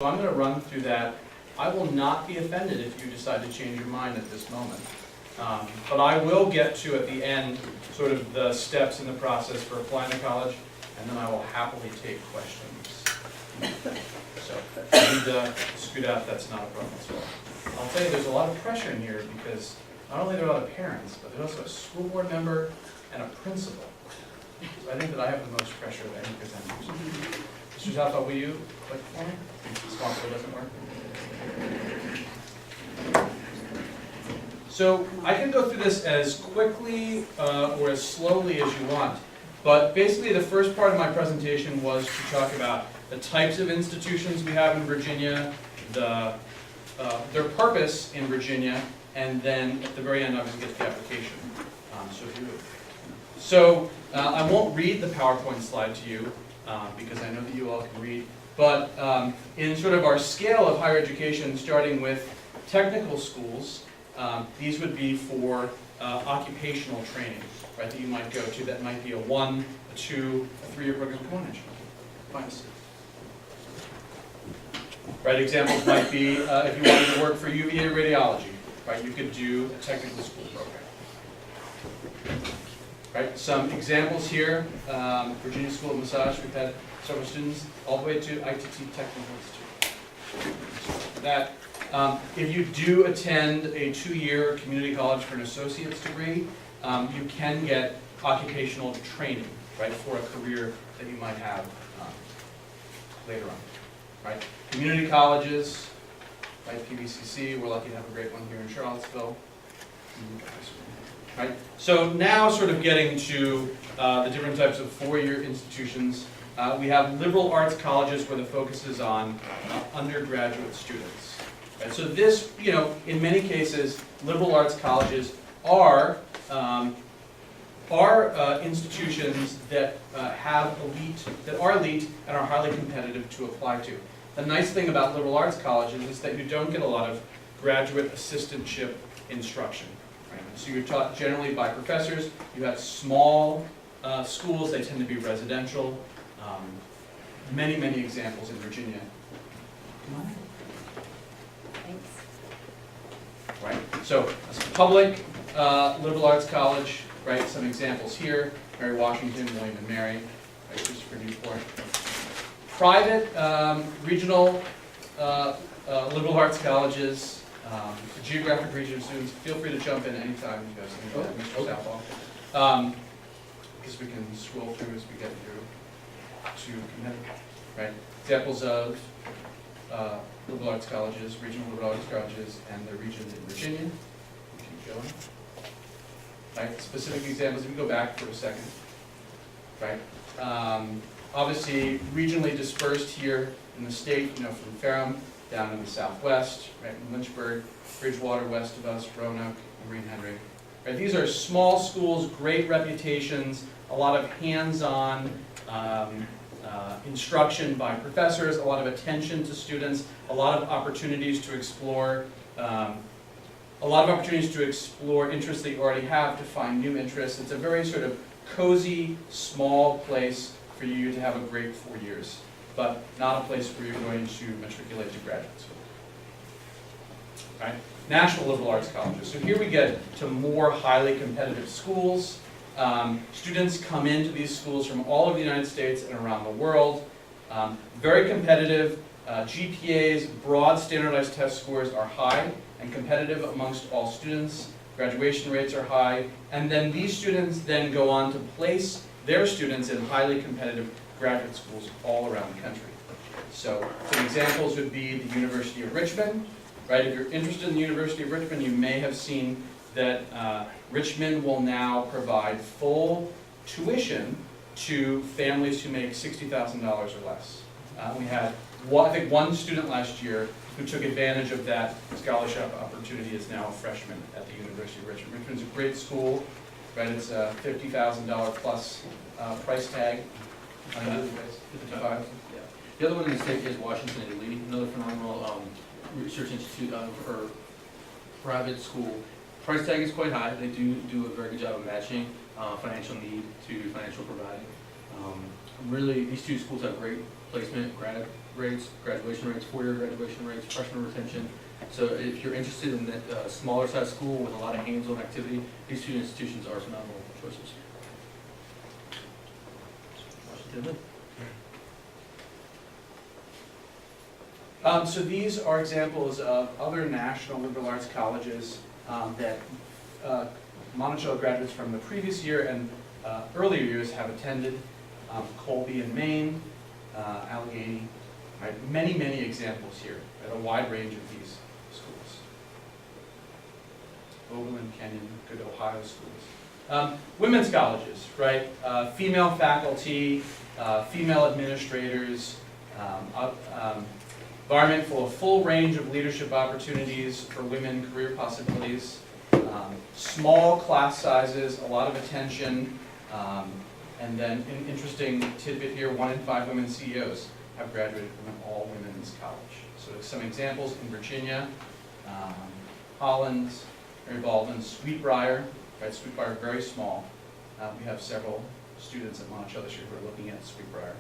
So I'm going to run through that. I will not be offended if you decide to change your mind at this moment. But I will get to, at the end, sort of the steps in the process for applying to college, and then I will happily take questions. So if you need to scoot out, that's not a problem as well. I'll tell you, there's a lot of pressure in here because not only are there a lot of parents, but there's also a school board member and a principal. So I think that I have the most pressure of any presenter. Mr. Zalfa, will you click for me? The sponsor doesn't work. So I can go through this as quickly or as slowly as you want, but basically the first part of my presentation was to talk about the types of institutions we have in Virginia, their purpose in Virginia, and then at the very end obviously get to the application. So I won't read the PowerPoint slide to you because I know that you all can read, but in sort of our scale of higher education, starting with technical schools, these would be for occupational training, right, that you might go to. That might be a 1, a 2, a 3-year program. Come on, Angela. Find a seat. Right, examples might be if you wanted to work for UVA radiology, right, you could do a technical school program. Right, some examples here, Virginia School of Massage, we've had several students all the way to ITT Technical Institute. That, if you do attend a 2-year community college for an associate's degree, you can get occupational training, right, for a career that you might have later on. Right? Community colleges, right, PVCC, we're lucky to have a great one here in Charlottesville. Right? So now sort of getting to the different types of 4-year institutions. We have liberal arts colleges where the focus is on undergraduate students. Right? So this, you know, in many cases, liberal arts colleges are institutions that are elite and are highly competitive to apply to. The nice thing about liberal arts colleges is that you don't get a lot of graduate assistantship instruction. Right? So you're taught generally by professors. You have small schools. They tend to be residential. Many examples in Virginia. Come on. Thanks. Right. So as a public liberal arts college, right? Some examples here: Mary Washington, William and Mary, right? Christopher Newport. Private regional liberal arts colleges, geographic region students. Feel free to jump in anytime you guys think about Mr. Southall, because we can scroll through as we get through to Connecticut. Right? Examples of liberal arts colleges, regional liberal arts colleges, and the regions in Virginia. Keep going. Right? Specific examples. If we go back for a second. Right? Obviously, regionally dispersed here in the state, you know, from Ferrum down in the southwest, right, in Lynchburg, Bridgewater west of us, Roanoke, Green Henry. Right, these are small schools, great reputations, a lot of hands-on instruction by professors, a lot of attention to students, a lot of opportunities to explore, interests that you already have, to find new interests. It's a very sort of cozy, small place for you to have a great 4 years, but not a place where you're going to matriculate to graduate school. Right? National liberal arts colleges. So here we get to more highly competitive schools. Students come into these schools from all over the United States and around the world. Very competitive. GPAs, broad standardized test scores are high and competitive amongst all students. Graduation rates are high. And then these students then go on to place their students in highly competitive graduate schools all around the country. So some examples would be the University of Richmond. Right? If you're interested in the University of Richmond, you may have seen that Richmond will now provide full tuition to families who make $60,000 or less. We had, I think, one student last year who took advantage of that scholarship opportunity is now a freshman at the University of Richmond. Richmond's a great school. Right, it's a $50,000 plus price tag. 55. Yeah. The other one in the state is Washington and Lee, another phenomenal research institute for private school. Price tag is quite high. They do a very good job of matching financial need to financial providing. Really, these two schools have great placement, grad rates, graduation rates, four-year graduation rates, freshman retention. So if you're interested in that smaller size school with a lot of hands-on activity, these two institutions are phenomenal choices. So these are examples of other national liberal arts colleges that Monticello graduates from the previous year and earlier years have attended. Colby in Maine, Allegheny, right? Many examples here at a wide range of these schools. Oberlin, Kenyon, good Ohio schools. Women's colleges, right? Female faculty, female administrators, environment full of full range of leadership opportunities for women, career possibilities, small class sizes, a lot of attention, and then an interesting tidbit here, 1 in 5 women CEOs have graduated from an all-women's college. So some examples in Virginia, Holland, Mary Baldwin, Briar, right? Briar, very small. We have several students at Monticello this year who are looking at Briar.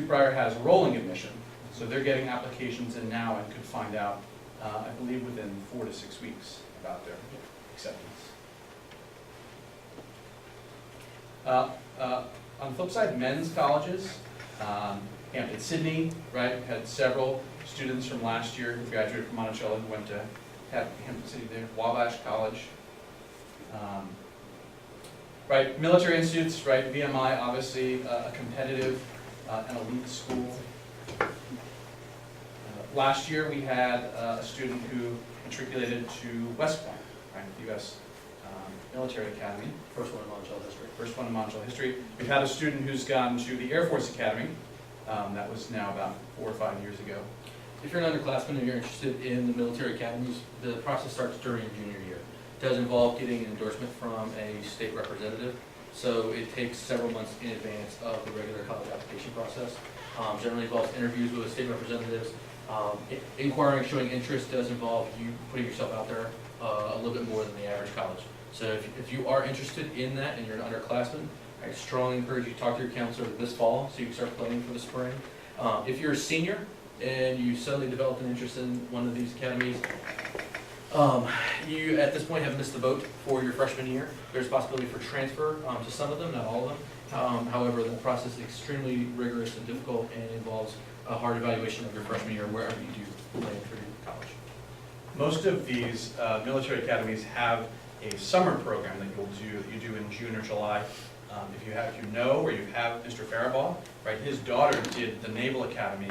Briar has rolling admission, so they're getting applications in now and could find out, I believe, within 4 to 6 weeks about their acceptance. On the flip side, men's colleges, Hampton Sydney, right, had several students from last year who graduated from Monticello who went to Hampton Sydney there, Wabash College. Right, military institutes, right, VMI, obviously a competitive and elite school. Last year we had a student who matriculated to West Point, right, U.S. Military Academy. First one in Monticello history. First one in Monticello history. We've had a student who's gone to the Air Force Academy. That was now about 4 or 5 years ago. If you're an underclassman and you're interested in the military academies, the process starts during your junior year. It does involve getting an endorsement from a state representative, so it takes several months in advance of the regular college application process. Generally involves interviews with state representatives. Inquiring, showing interest does involve you putting yourself out there a little bit more than the average college. So if you are interested in that and you're an underclassman, I strongly encourage you to talk to your counselor this fall so you can start planning for the spring. If you're a senior and you suddenly developed an interest in one of these academies, you at this point have missed the boat for your freshman year. There's a possibility for transfer to some of them, not all of them. However, the process is extremely rigorous and difficult and involves a hard evaluation of your freshman year wherever you do land for your college. Most of these military academies have a summer program that you do in June or July. If you know or you have Mr. Faribault, right? His daughter did the Naval Academy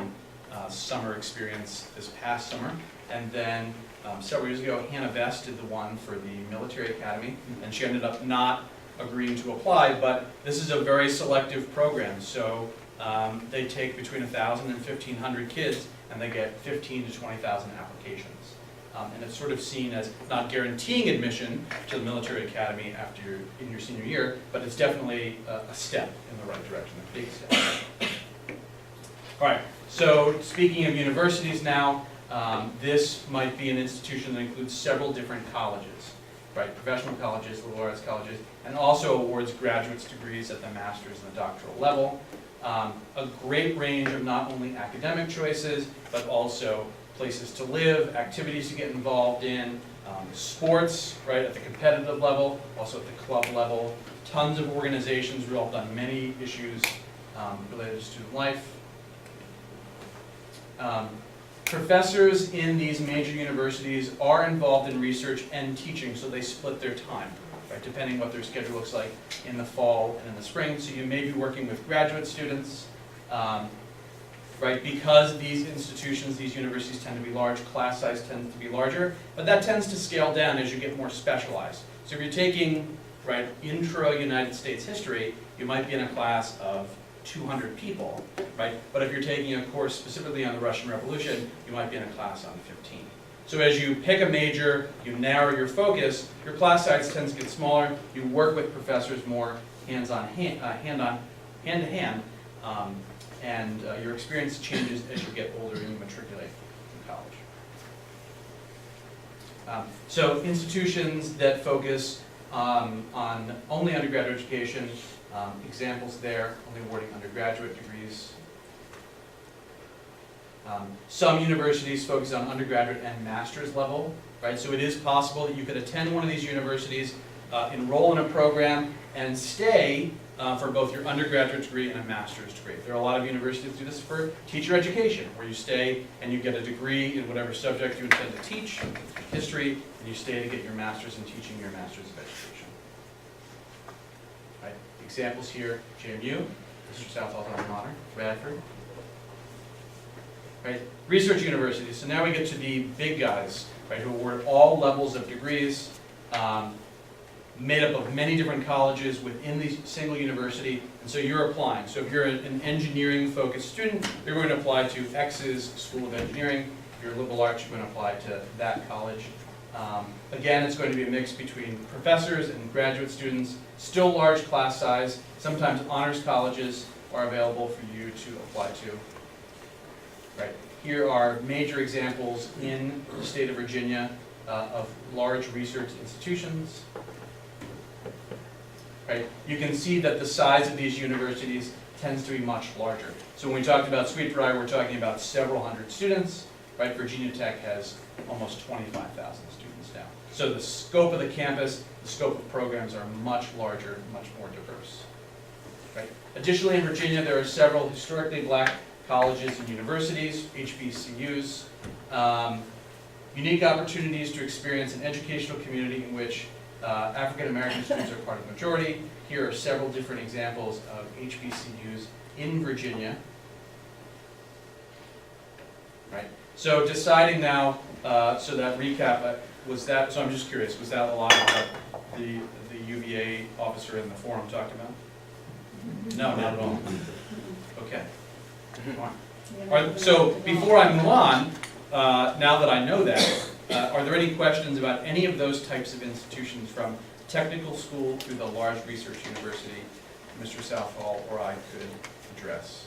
summer experience this past summer, and then several years ago, Hannah Vest did the one for the military academy, and she ended up not agreeing to apply. But this is a very selective program, so they take between 1,000 and 1,500 kids, and they get 15 to 20,000 applications. And it's sort of seen as not guaranteeing admission to the military academy after you're in your senior year, but it's definitely a step in the right direction, a big step. All right, so speaking of universities now, this might be an institution that includes several different colleges, right? Professional colleges, liberal arts colleges, and also awards graduate's degrees at the master's and the doctoral level. A great range of not only academic choices, but also places to live, activities to get involved in, sports, right, at the competitive level, also at the club level, tons of organizations involved on many issues related to student life. Professors in these major universities are involved in research and teaching, so they split their time, right, depending what their schedule looks like in the fall and in the spring. So you may be working with graduate students, right, because these institutions, these universities tend to be large, class size tends to be larger, but that tends to scale down as you get more specialized. So if you're taking, right, intro United States history, you might be in a class of 200 people, right? But if you're taking a course specifically on the Russian Revolution, you might be in a class on 15. So as you pick a major, you narrow your focus, your class size tends to get smaller, you work with professors more hand to hand, and your experience changes as you get older and you matriculate in college. So institutions that focus on only undergraduate education, examples there, only awarding undergraduate degrees. Some universities focus on undergraduate and master's level, right? So it is possible that you could attend one of these universities, enroll in a program, and stay for both your undergraduate degree and a master's degree. There are a lot of universities that do this for teacher education, where you stay and you get a degree in whatever subject you intend to teach, history, and you stay to get your master's in teaching your master's of education. Right? Examples here, JMU, Mr. Southall alma mater, Radford. Right? Research universities. So now we get to the big guys, right, who award all levels of degrees, made up of many different colleges within the single university, and so you're applying. So if you're an engineering-focused student, you're going to apply to X's School of Engineering. If you're a liberal arts, you're going to apply to that college. Again, it's going to be a mix between professors and graduate students, still large class size. Sometimes honors colleges are available for you to apply to. Right. Here are major examples in the state of Virginia of large research institutions. Right. You can see that the size of these universities tends to be much larger. So when we talked about Sweet Briar, we're talking about several hundred students. Right. Virginia Tech has almost 25,000 students now. So the scope of the campus, the scope of programs are much larger, much more diverse. Right. Additionally, in Virginia, there are several historically black colleges and universities, HBCUs, unique opportunities to experience an educational community in which African American students are part of the majority. Here are several different examples of HBCUs in Virginia. Right. So deciding now, so that recap, was that, so I'm just curious, was that a lot of what the UVA officer in the forum talked about? No, not at all. Okay. So before I move on, now that I know that, are there any questions about any of those types of institutions, from technical school through the large research university, Mr. Southall or I could address?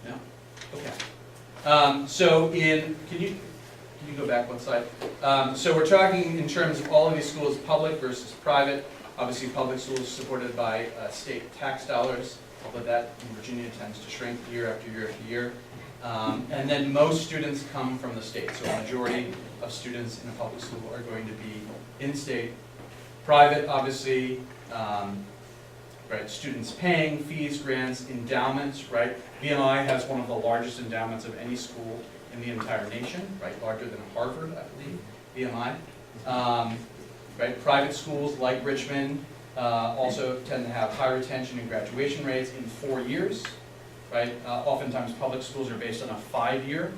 No? Okay. So can you go back one slide? So we're talking in terms of all of these schools, public versus private. Obviously, public schools supported by state tax dollars, although that in Virginia tends to shrink year after year after year. And then most students come from the state, so a majority of students in a public school are going to be in-state. Private, obviously, right, students paying fees, grants, endowments, right? VMI has one of the largest endowments of any school in the entire nation, right? Larger than Harvard, I believe, VMI. Right, private schools like Richmond also tend to have high retention and graduation rates in 4 years. Right, oftentimes public schools are based on a 5-year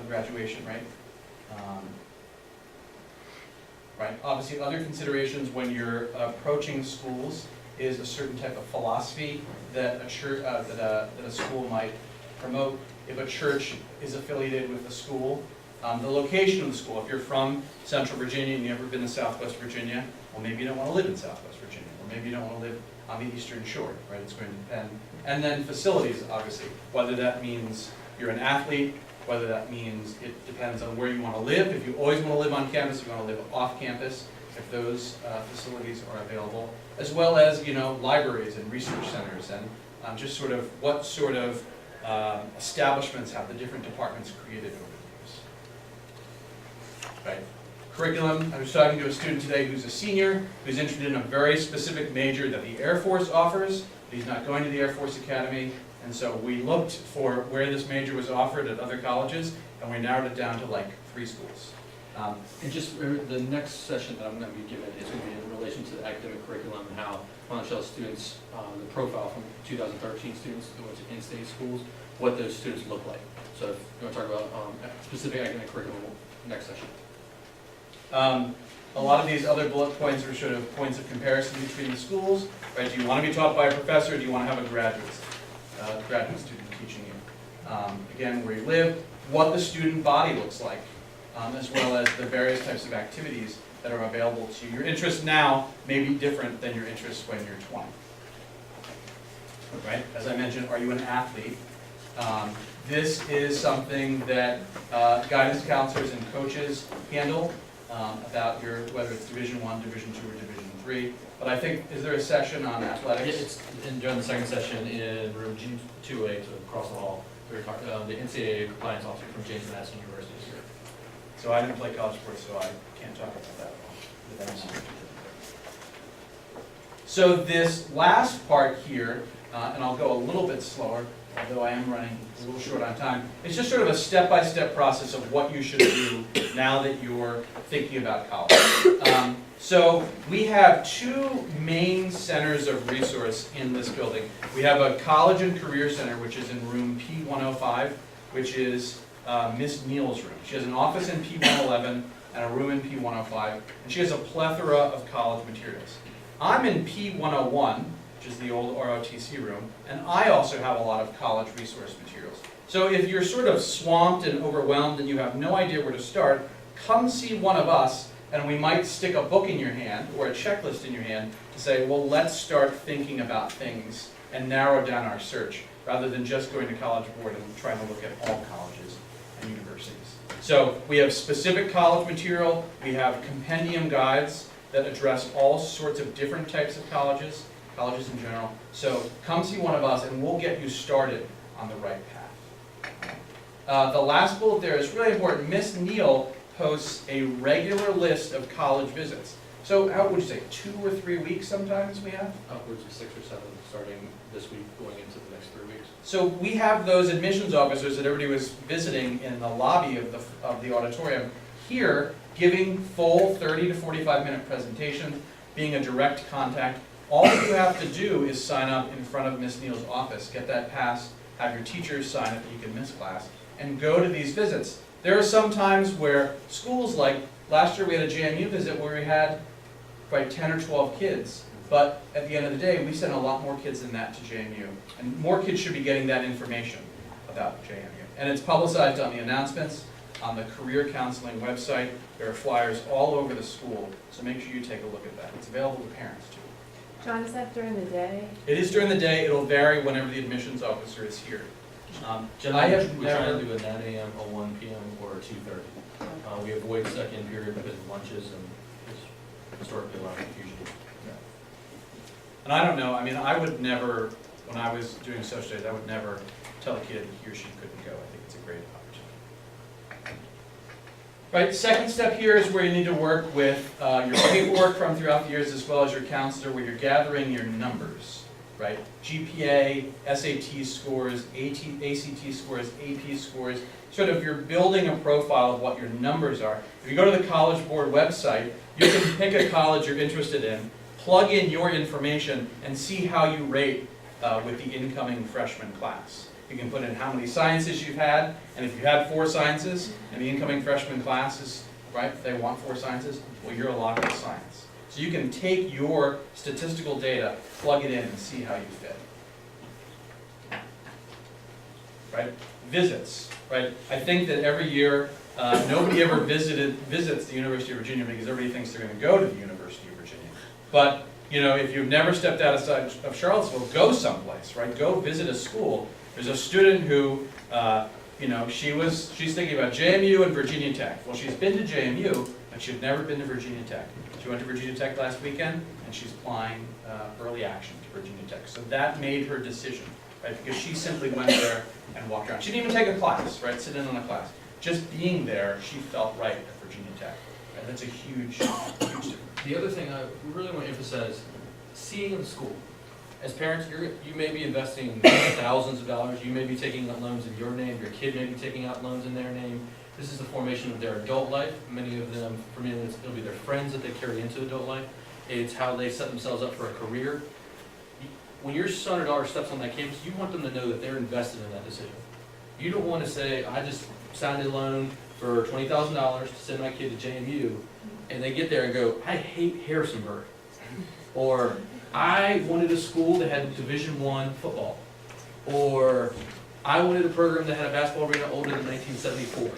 graduation rate. Right, obviously other considerations when you're approaching schools is a certain type of philosophy that a church, that a school might promote. If a church is affiliated with the school, the location of the school. If you're from Central Virginia and you've never been to Southwest Virginia, well, maybe you don't want to live in Southwest Virginia, or maybe you don't want to live on the Eastern Shore, right? It's going to depend. And then facilities, obviously, whether that means you're an athlete, whether that means it depends on where you want to live. If you always want to live on campus, if you want to live off campus, if those facilities are available, as well as, you know, libraries and research centers, and just sort of what sort of establishments have the different departments created over the years. Right. Curriculum, I was talking to a student today who's a senior, who's interested in a very specific major that the Air Force offers. He's not going to the Air Force Academy, and so we looked for where this major was offered at other colleges, and we narrowed it down to like 3 schools. And just the next session that I'm going to be giving is going to be in relation to the academic curriculum and how Monticello students, the profile from 2013 students who went to in-state schools, what those students look like. So if you want to talk about specific academic curriculum, next session. A lot of these other bullet points are sort of points of comparison between the schools. Right? Do you want to be taught by a professor, or do you want to have a graduate student teaching you? Again, where you live, what the student body looks like, as well as the various types of activities that are available to you. Your interests now may be different than your interests when you're 20. Right? As I mentioned, are you an athlete? This is something that guidance counselors and coaches handle. about whether it's Division I, Division II, or Division III. But I think, is there a session on athletics? It's during the second session in room G2A, so across the hall. The NCAA compliance officer from James Madison University is here. So I didn't play college sports, so I can't talk about that at all. But that's- So this last part here, and I'll go a little bit slower, although I am running a little short on time, it's just sort of a step-by-step process of what you should do now that you're thinking about college. So we have two main centers of resource in this building. We have a College and Career Center, which is in room P105, which is Miss Neal's room. She has an office in P111 and a room in P105, and she has a plethora of college materials. I'm in P101, which is the old ROTC room, and I also have a lot of college resource materials. So if you're sort of swamped and overwhelmed and you have no idea where to start, come see one of us, and we might stick a book in your hand or a checklist in your hand to say, well, let's start thinking about things and narrow down our search, rather than just going to College Board and trying to look at all colleges and universities. So we have specific college material, we have compendium guides that address all sorts of different types of colleges in general. So come see one of us and we'll get you started on the right path. The last bullet there is really important. Miss Neal posts a regular list of college visits. So how would you say, 2 or 3 weeks sometimes we have? Upwards of 6 or 7, starting this week, going into the next 3 weeks. So we have those admissions officers that everybody was visiting in the lobby of the auditorium here, giving full 30 to 45 minute presentations, being a direct contact. All you have to do is sign up in front of Miss Neal's office, get that pass, have your teachers sign it that you can miss class, and go to these visits. There are some times where schools, like last year we had a JMU visit where we had probably 10 or 12 kids, but at the end of the day, we sent a lot more kids than that to JMU, and more kids should be getting that information about JMU. And it's publicized on the announcements, on the career counseling website. There are flyers all over the school, so make sure you take a look at that. It's available to parents too. John, is that during the day? It is during the day. It'll vary whenever the admissions officer is here. Generally, I have we try never- to do a 9 a.m., a 1 p.m., or a 2:30. We avoid second period because of lunches and there's historically a lot of confusion. And I don't know, I mean, I would never, when I was doing social studies, I would never tell a kid he or she couldn't go. I think it's a great opportunity. Right, second step here is where you need to work with your paperwork from throughout the years, as well as your counselor, where you're gathering your numbers, right? GPA, SAT scores, ACT scores, AP scores, sort of you're building a profile of what your numbers are. If you go to the College Board website, you can pick a college you're interested in, plug in your information, and see how you rate with the incoming freshman class. You can put in how many sciences you've had, and if you had 4 sciences, and the incoming freshman class is, right, they want 4 sciences, well, you're allotted science. So you can take your statistical data, plug it in, and see how you fit. Right? Visits, right? I think that every year, nobody ever visits the University of Virginia because everybody thinks they're going to go to the University of Virginia. But, you know, if you've never stepped outside of Charlottesville, go someplace, right? Go visit a school. There's a student who, you know, she's thinking about JMU and Virginia Tech. Well, she's been to JMU, but she'd never been to Virginia Tech. She went to Virginia Tech last weekend, and she's applying early action to Virginia Tech. So that made her decision, right? Because she simply went there and walked around. She didn't even take a class, right? Sit in on a class. Just being there, she felt right at Virginia Tech. Right? That's a huge, huge difference. The other thing I really want to emphasize, seeing the school. As parents, you may be investing thousands of dollars. You may be taking out loans in your name. Your kid may be taking out loans in their name. This is the formation of their adult life. Many of them, for me, it'll be their friends that they carry into adult life. It's how they set themselves up for a career. When your son or daughter steps on that campus, you want them to know that they're invested in that decision. You don't want to say, I just signed a loan for $20,000 to send my kid to JMU, and they get there and go, I hate Harrisonburg. Or, I wanted a school that had Division I football. Or, I wanted a program that had a basketball arena older than 1974.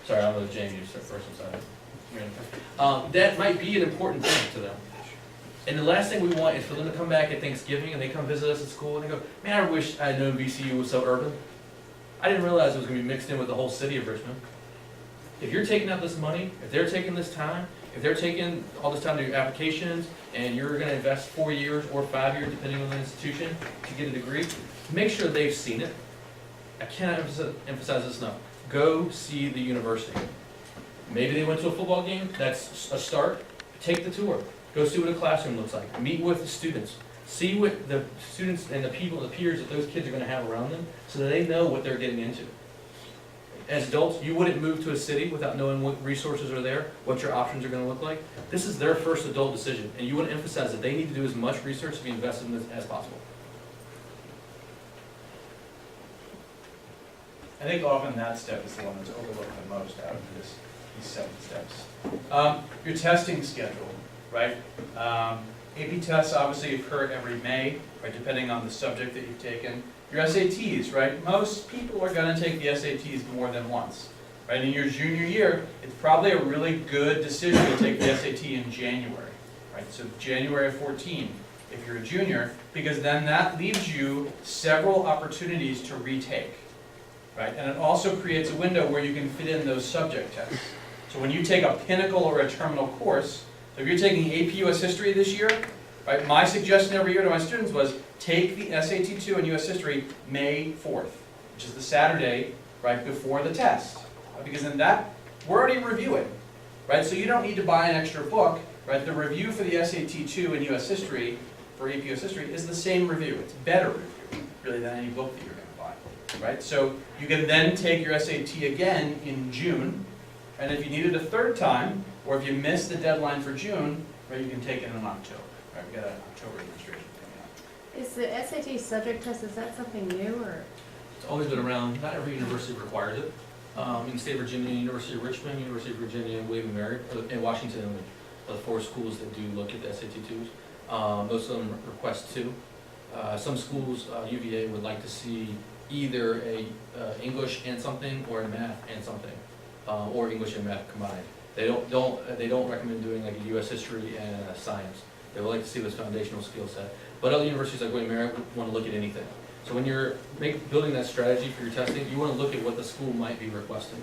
Sorry, I'm the JMU person, sorry. That might be an important thing to them. And the last thing we want is for them to come back at Thanksgiving and they come visit us at school and they go, man, I wish I had known VCU was so urban. I didn't realize it was going to be mixed in with the whole city of Richmond. If you're taking out this money, if they're taking this time, if they're taking all this time to do applications, and you're gonna invest 4 years or 5 years, depending on the institution, to get a degree, make sure they've seen it. I cannot emphasize this enough. Go see the university. Maybe they went to a football game, that's a start. Take the tour. Go see what a classroom looks like. Meet with the students. See what the students and the people, the peers that those kids are gonna have around them, so that they know what they're getting into. As adults, you wouldn't move to a city without knowing what resources are there, what your options are gonna look like. This is their first adult decision, and you wanna emphasize that they need to do as much research to be invested in this as possible. I think often that step is the one that's overlooked the most out of these 7 steps. Your testing schedule, right? AP tests obviously occur every May, right, depending on the subject that you've taken. Your SATs, right? Most people are gonna take the SATs more than once, right? In your junior year, it's probably a really good decision to take the SAT in January, right? So January of 14, if you're a junior, because then that leaves you several opportunities to retake, right? And it also creates a window where you can fit in those subject tests. So when you take a pinnacle or a terminal course, so if you're taking AP US History this year, right, my suggestion every year to my students was take the SAT 2 in US History May 4th, which is the Saturday right before the test. Because in that, we're already reviewing, right? So you don't need to buy an extra book, right? The review for the SAT 2 in US History, for AP US History, is the same review. It's better review, really, than any book that you're going to buy, right? So you can then take your SAT again in June, and if you need it a third time, or if you miss the deadline for June, right, you can take it in October. Right, we got an October registration coming up. Is the SAT subject test, is that something new or? It's always been around. Not every university requires it. In the state of Virginia, University of Richmond, University of Virginia, William and Mary, and Washington are the 4 schools that do look at the SAT 2s. Most of them request 2. Some schools, UVA, would like to see either a English and something, or a math and something, or English and math combined. They don't recommend doing like a U.S. history and science. They would like to see this foundational skill set. But other universities like William and Mary want to look at anything. So when you're building that strategy for your testing, you want to look at what the school might be requesting.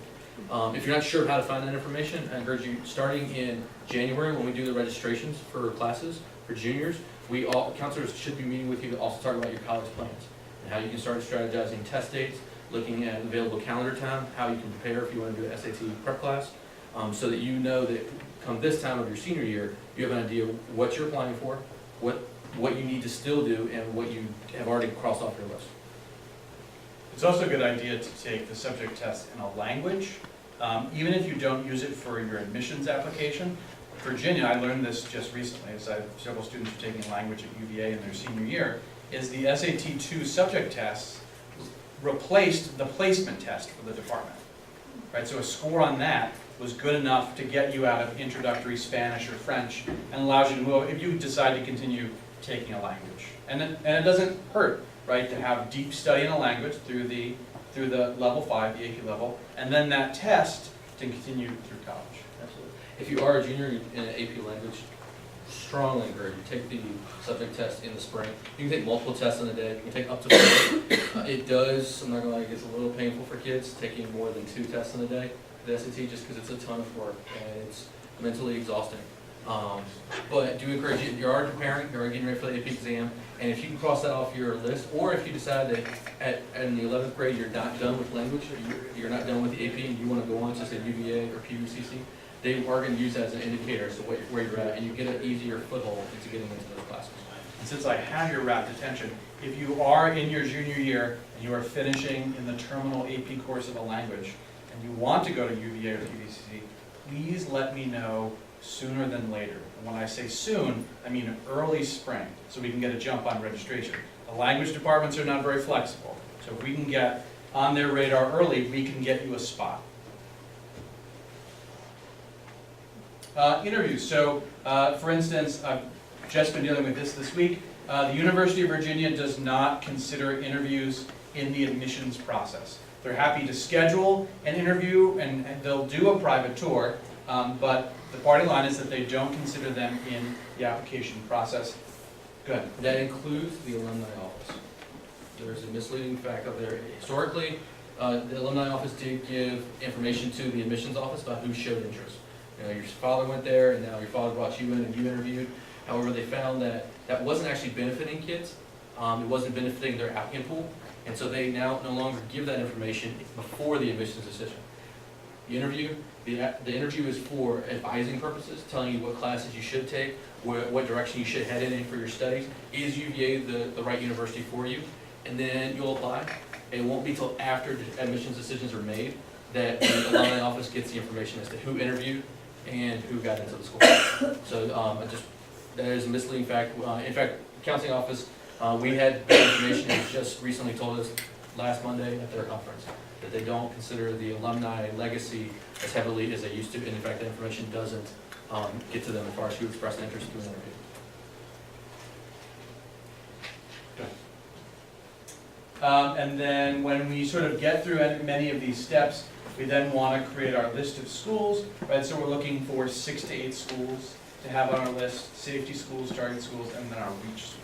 If you're not sure how to find that information, I encourage you, starting in January when we do the registrations for classes for juniors, counselors should be meeting with you to also talk about your college plans and how you can start strategizing test dates, looking at available calendar time, how you can prepare if you want to do an SAT prep class, so that you know that come this time of your senior year, you have an idea of what you're applying for, what you need to still do, and what you have already crossed off your list. It's also a good idea to take the subject test in a language, even if you don't use it for your admissions application. Virginia, I learned this just recently, as I have several students who are taking language at UVA in their senior year, is the SAT 2 subject test replaced the placement test for the department. Right, so a score on that was good enough to get you out of introductory Spanish or French and allows you to move if you decide to continue taking a language. And it doesn't hurt, right, to have deep study in a language through the level 5, the AP level, and then that test to continue through college. Absolutely. If you are a junior in an AP language, strongly encourage you take the subject test in the spring. You can take multiple tests in a day. You can take up to 4. It does, I'm not gonna lie, it gets a little painful for kids taking more than 2 tests in a day, the SAT, just because it's a ton of work and it's mentally exhausting. But I do encourage you, you are preparing, you are getting ready for the AP exam, and if you can cross that off your list, or if you decide that in the 11th grade you're not done with language, or you're not done with the AP and you want to go on to say UVA or PUCC, they are going to use that as an indicator as to where you're at, and you get an easier foothold into getting into those classes. And since I have your rapt attention, if you are in your junior year and you are finishing in the terminal AP course of a language, and you want to go to UVA or PVCC, please let me know sooner than later. And when I say soon, I mean early spring, so we can get a jump on registration. The language departments are not very flexible, so if we can get on their radar early, we can get you a spot. Interviews. So, for instance, I've just been dealing with this week. The University of Virginia does not consider interviews in the admissions process. They're happy to schedule an interview and they'll do a private tour, but the party line is that they don't consider them in the application process. Good. That includes the alumni office. There's a misleading fact out there. Historically, the alumni office did give information to the admissions office about who showed interest. You know, your father went there, and now your father brought you in and you interviewed. However, they found that that wasn't actually benefiting kids. It wasn't benefiting their applicant pool, and so they now no longer give that information before the admissions decision. The interview is for advising purposes, telling you what classes you should take, what direction you should head in for your studies. Is UVA the right university for you? And then you'll apply. It won't be till after admissions decisions are made that the alumni office gets the information as to who interviewed and who got into the school. So that is a misleading fact. In fact, counseling office, we had good information that just recently told us last Monday at their conference that they don't consider the alumni legacy as heavily as they used to, and in fact, that information doesn't get to them as far as who expressed interest in the interview. And then when we sort of get through many of these steps, we then want to create our list of schools, right? So we're looking for 6 to 8 schools to have on our list: safety schools, target schools, and then our reach schools.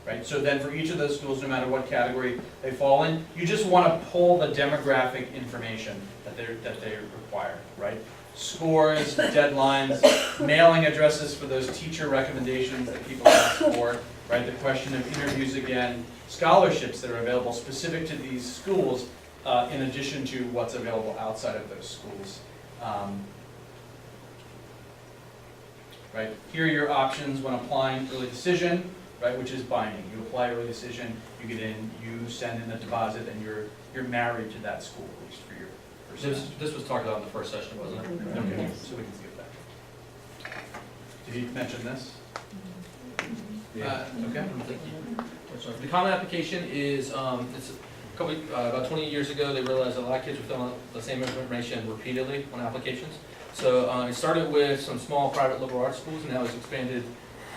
Right, so then for each of those schools, no matter what category they fall in, you just want to pull the demographic information that they require, right? Scores, deadlines, mailing addresses for those teacher recommendations that people ask for, right? The question of interviews again, scholarships that are available specific to these schools, in addition to what's available outside of those schools. Right, here are your options when applying early decision. Right, which is binding. You apply early decision, you get in, you send in the deposit, and you're married to that school, at least for your first semester. This was talked about in the first session, wasn't it? Okay, so we can skip that. Did he mention this? Okay. The common application is, it's about 20 years ago, they realized a lot of kids were filling out the same information repeatedly on applications. So it started with some small private liberal arts schools, and now it's expanded.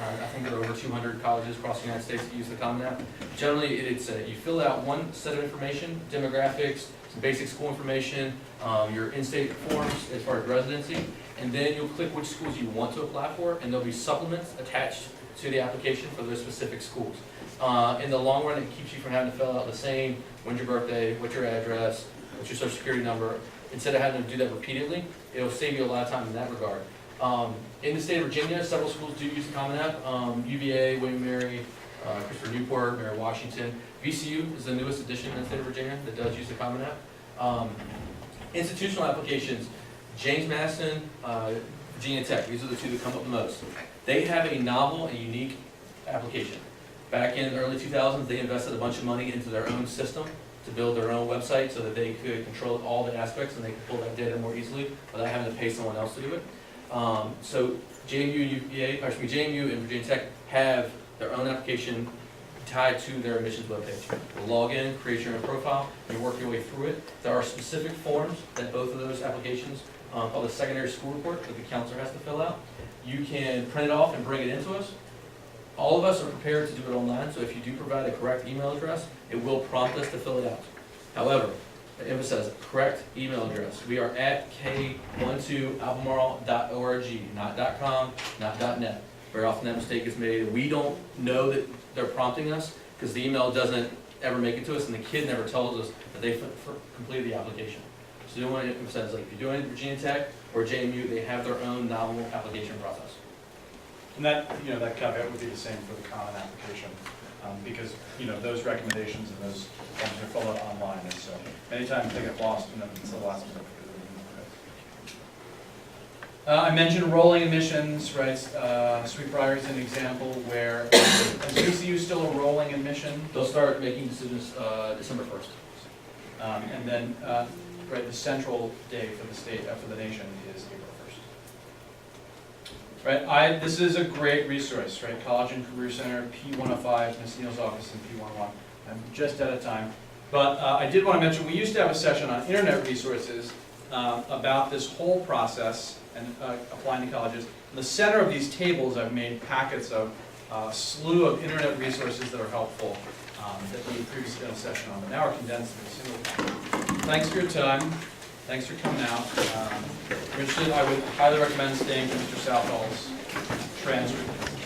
I think there are over 200 colleges across the United States that use the Common App. Generally, it's you fill out one set of information, demographics, some basic school information, your in-state forms as far as residency, and then you'll click which schools you want to apply for, and there'll be supplements attached to the application for those specific schools. In the long run, it keeps you from having to fill out the same, when's your birthday, what's your address, what's your social security number. Instead of having to do that repeatedly, it'll save you a lot of time in that regard. In the state of Virginia, several schools do use the Common App. UVA, William & Mary, Christopher Newport, Mary Washington. VCU is the newest addition in the state of Virginia that does use the Common App. Institutional applications, James Madison, Virginia Tech, these are the two that come up the most. They have a novel and unique application. Back in the early 2000s, they invested a bunch of money into their own system to build their own website so that they could control all the aspects and they could pull that data more easily without having to pay someone else to do it. So JMU and Virginia Tech have their own application tied to their admissions webpage. You'll log in, create your own profile, you work your way through it. There are specific forms that both of those applications, called a secondary school report, that the counselor has to fill out. You can print it off and bring it into us. All of us are prepared to do it online, so if you do provide a correct email address, it will prompt us to fill it out. However, I emphasize correct email address. We are at k12albemarle.org, not .com, not .net. Very often that mistake is made. We don't know that they're prompting us because the email doesn't ever make it to us, and the kid never tells us that they completed the application. So you want to emphasize, like if you're doing Virginia Tech or JMU, they have their own novel application process. And that, that caveat would be the same for the Common application, because, those recommendations and those forms are filled out online, and so many times they get lost, and then it's the last minute. I mentioned rolling admissions, right? Sweet Briar is an example where HBCU is still a rolling admission. They'll start making decisions December 1st. And then, right, the central day for the state, for the nation is April 1st. Right, this is a great resource, right? College and Career Center, P105, Ms. Neal's office, and P101. I'm just out of time. But I did want to mention, we used to have a session on internet resources about this whole process and applying to colleges. In the center of these tables, I've made packets of a slew of internet resources that are helpful that we previously done a session on, but now are condensed into a single packet. Thanks for your time. Thanks for coming out. If you're interested, I would highly recommend staying for Mr. Southall's transcript.